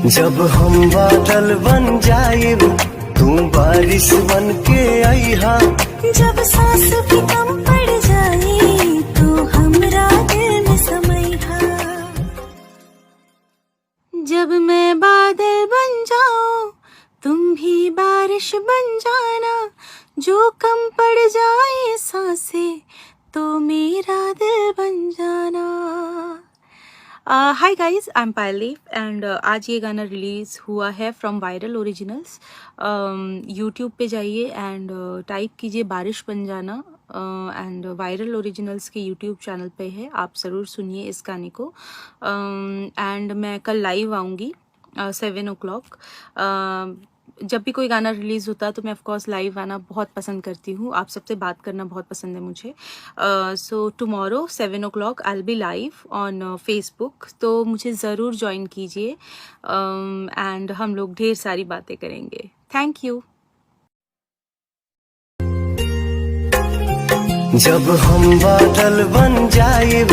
जब हम बादल बन जाएब तू बारिश बन के आईहा। जब सांस भी कम पड़ जाए तो हमरा दिल में समैहा। जब मैं बादल बन जाऊं तुम भी बारिश बन जाना। जो कम पड़ जाए सांसें तो मेरा दिल बन जाना। हाय गाइज, आई एम पायली एंड आज ये गाना रिलीज़ हुआ है फ्रॉम वायरल ओरिजिनल्स। यूट्यूब पे जाइए एंड टाइप कीजिए बारिश बन जाना एंड वायरल ओरिजिनल्स के यूट्यूब चैनल पे है। आप ज़रूर सुनिए इस गाने को। एंड मैं कल लाइव आऊँगी 7 o'clock। जब भी कोई गाना रिलीज़ होता है तो मैं ऑफकोर्स लाइव आना बहुत पसंद करती हूँ। आप सबसे बात करना बहुत पसंद है मुझे। So tomorrow 7 o'clock I will be live on Facebook, तो मुझे ज़रूर ज्वाइन कीजिए एंड हम लोग ढेर सारी बातें करेंगे। Thank you. जब हम बादल बन जाएब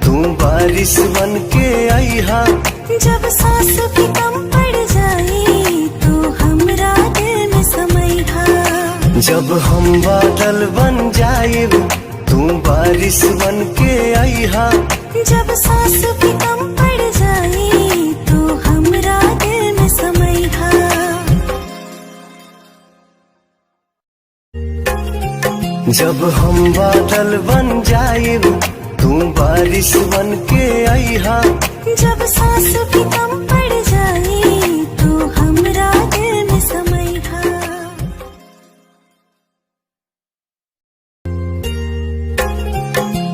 तू बारिश बन के आईहा। जब सांस भी कम पड़ जाए तो हमरा दिल में समैहा। जब हम बादल बन जाएब तू बारिश बन के आईहा। जब सांस भी कम पड़ जाए तो हमरा दिल में समैहा। जब हम बादल बन जाएब तू बारिश बन के आईहा। जब सांस भी कम पड़ जाए तो हमरा दिल में समैहा।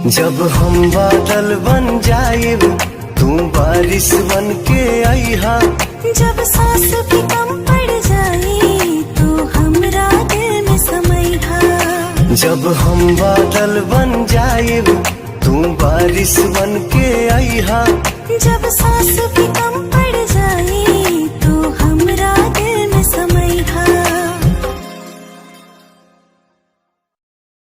जब हम बादल बन जाएब तू बारिश बन के आईहा। जब सांस भी कम पड़ जाए तो हमरा दिल में समैहा। जब हम बादल बन जाएब तू बारिश बन के आईहा। जब सांस भी कम